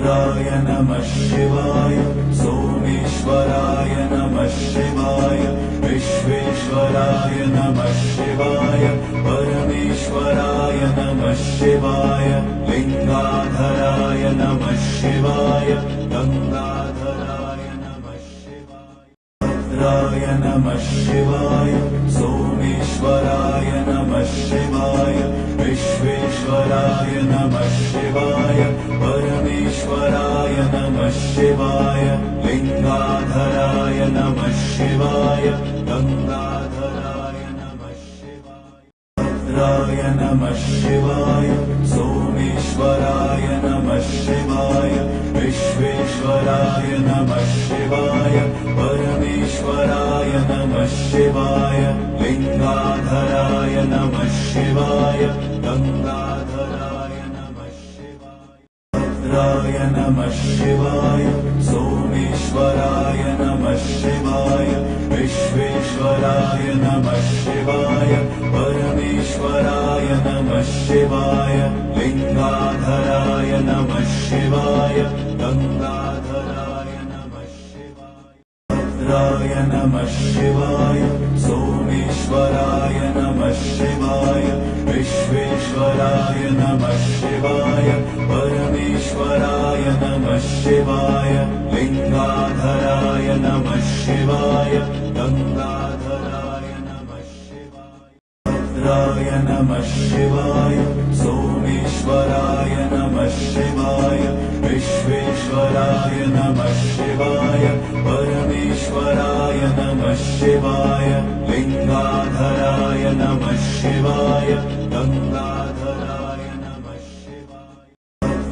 रुद्राय नमः शिवाय सोमेश्वराय नमः शिवाय विश्वेश्वराय नमः शिवाय परमेश्वराय नमः शिवाय लिंगाधराय नमः शिवाय गंगाधराय नमः शिवाय रुद्राय नमः शिवाय सोमेश्वराय नमः शिवाय विश्वेश्वराय नमः शिवाय परमेश्वराय नमः शिवाय लिंगाधराय नमः शिवाय गंगाधराय नमः शिवाय रुद्राय नमः शिवाय सोमेश्वराय नमः शिवाय विश्वेश्वराय नमः शिवाय परमेश्वराय नमः शिवाय लिंगाधराय नमः शिवाय गंगाधराय नमः शिवाय रुद्राय नमः शिवाय सोमेश्वराय नमः शिवाय विश्वेश्वराय नमः शिवाय परमेश्वराय नमः शिवाय लिंगाधराय नमः शिवाय गंगाधराय नमः शिवाय रुद्राय नमः शिवाय सोमेश्वराय नमः शिवाय विश्वेश्वराय नमः शिवाय परमेश्वराय नमः शिवाय लिंगाधराय नमः शिवाय गंगाधराय नमः शिवाय रुद्राय नमः शिवाय सोमेश्वराय नमः शिवाय विश्वेश्वराय नमः शिवाय परमेश्वराय नमः शिवाय लिंगाधराय नमः शिवाय गंगाधराय नमः शिवाय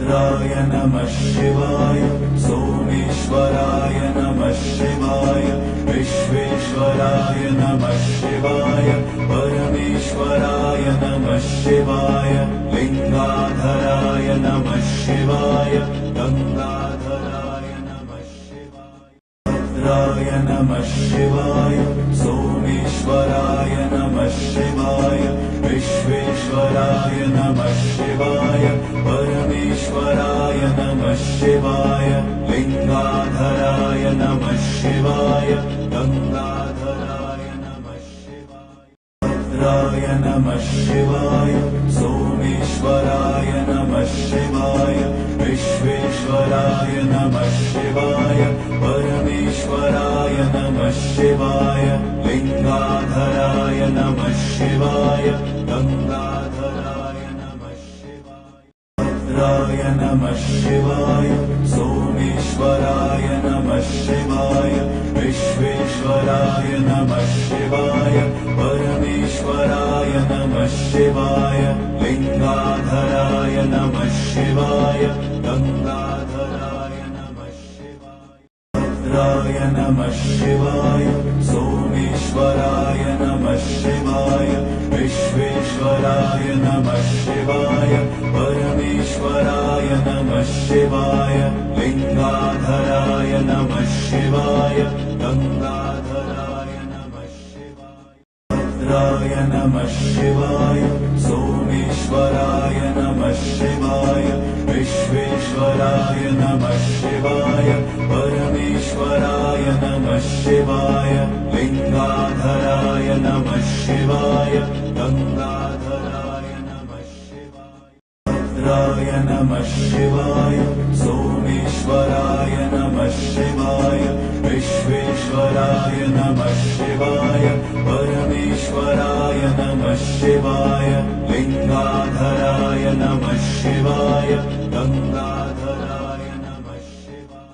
रुद्राय नमः शिवाय सोमेश्वराय नमः शिवाय विश्वेश्वराय नमः शिवाय परमेश्वराय नमः शिवाय लिंगाधराय नमः शिवाय गंगाधराय नमः शिवाय रुद्राय नमः शिवाय सोमेश्वराय नमः शिवाय विश्वेश्वराय नमः शिवाय परमेश्वराय नमः शिवाय लिंगाधराय नमः शिवाय गंगाधराय नमः शिवाय रुद्राय नमः शिवाय सोमेश्वराय नमः शिवाय विश्वेश्वराय नमः शिवाय परमेश्वराय नमः शिवाय लिंगाधराय नमः शिवाय गंगाधराय नमः शिवाय रुद्राय नमः शिवाय सोमेश्वराय नमः शिवाय विश्वेश्वराय नमः शिवाय परमेश्वराय नमः शिवाय लिंगाधराय नमः शिवाय गंगाधराय नमः शिवाय रुद्राय नमः शिवाय सोमेश्वराय नमः शिवाय विश्वेश्वराय नमः शिवाय परमेश्वराय नमः शिवाय लिंगाधराय नमः शिवाय गंगाधराय नमः शिवाय रुद्राय नमः शिवाय सोमेश्वराय नमः शिवाय विश्वेश्वराय नमः शिवाय परमेश्वराय नमः शिवाय लिंगाधराय नमः शिवाय गंगाधराय नमः शिवाय रुद्राय नमः शिवाय सोमेश्वराय नमः शिवाय विश्वेश्वराय नमः शिवाय परमेश्वराय नमः शिवाय लिंगाधराय नमः शिवाय गंगाधराय नमः शिवाय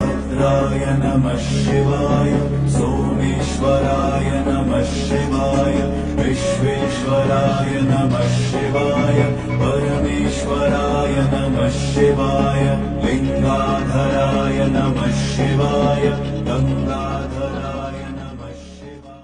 रुद्राय नमः शिवाय सोमेश्वराय नमः शिवाय विश्वेश्वराय नमः शिवाय परमेश्वराय नमः शिवाय लिंगाधराय नमः शिवाय गंगाधराय नमः शिवाय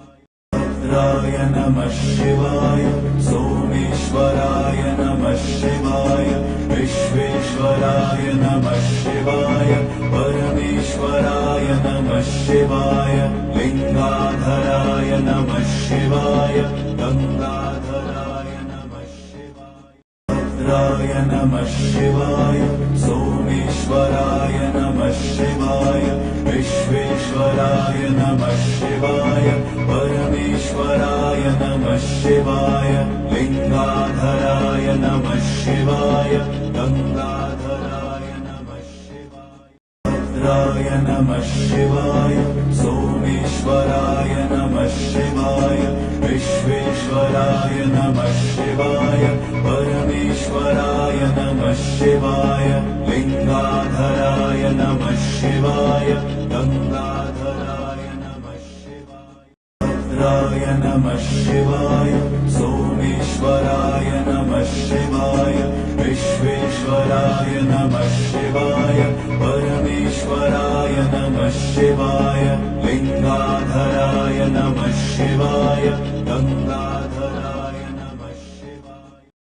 रुद्राय नमः शिवाय सोमेश्वराय नमः शिवाय विश्वेश्वराय नमः शिवाय परमेश्वराय नमः शिवाय लिंगाधराय नमः शिवाय गंगाधराय नमः शिवाय रुद्राय नमः शिवाय सोमेश्वराय सोमेश्वराय नमः शिवाय विश्वेश्वराय नमः शिवाय परमेश्वराय नमः शिवाय लिंगाधराय नमः शिवाय गंगाधराय नमः शिवाय भद्राय नमः शिवाय सोमेश्वराय नमः शिवाय विश्वेश्वराय नमः शिवाय परमेश्वराय नमः शिवाय लिंगाधराय नमः शिवाय गंगाधराय नमः शिवाय भद्राय नमः शिवाय सोमेश्वराय नमः शिवाय विश्वेश्वराय नमः शिवाय परमेश्वराय नमः शिवाय लिंगाधराय नमः शिवाय गंगाधराय नमः शिवाय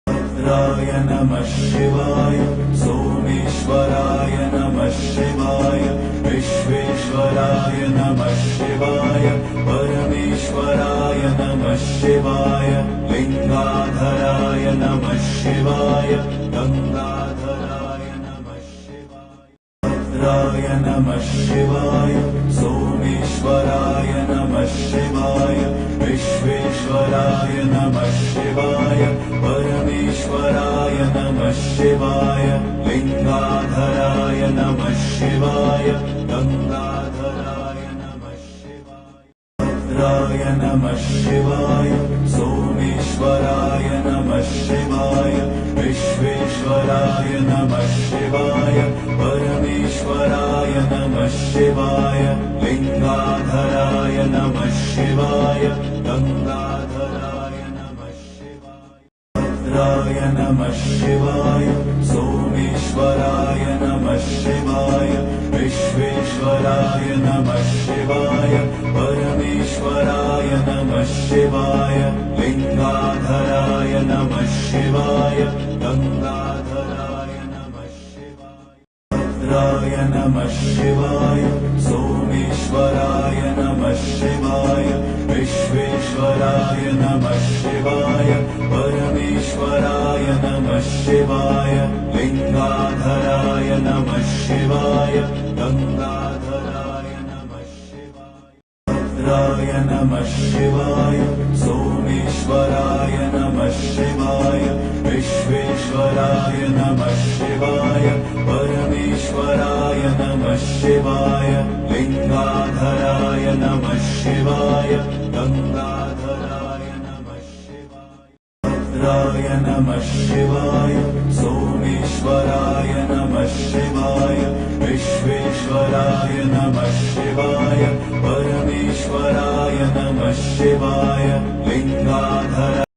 भद्राय नमः शिवाय सोमेश्वराय नमः शिवाय विश्वेश्वराय नमः शिवाय परमेश्वराय नमः शिवाय लिंगाधराय नमः शिवाय गंगाधराय नमः शिवाय भद्राय नमः शिवाय सोमेश्वराय नमः शिवाय विश्वेश्वराय नमः शिवाय परमेश्वराय नमः शिवाय लिंगाधराय नमः शिवाय गंगाधराय नमः शिवाय भद्राय नमः शिवाय सोमेश्वराय नमः शिवाय विश्वेश्वराय नमः शिवाय परमेश्वराय नमः शिवाय लिंगाधराय नमः शिवाय गंगाधराय नमः शिवाय भद्राय नमः शिवाय सोमेश्वराय नमः शिवाय विश्वेश्वराय नमः शिवाय परमेश्वराय नमः शिवाय लिंगाधराय नमः शिवाय गंगाधराय नमः शिवाय भद्राय नमः शिवाय सोमेश्वराय नमः शिवाय विश्वेश्वराय नमः शिवाय परमेश्वराय नमः शिवाय लिंगाधराय नमः शिवाय गंगाधराय नमः शिवाय भद्राय नमः शिवाय सोमेश्वराय नमः शिवाय विश्वेश्वराय नमः शिवाय परमेश्वराय नमः शिवाय लिंगाधराय नमः शिवाय गंगाधराय नमः शिवाय भद्राय नमः शिवाय सोमेश्वराय नमः शिवाय विश्वेश्वराय नमः शिवाय परमेश्वराय नमः शिवाय लिंगाधराय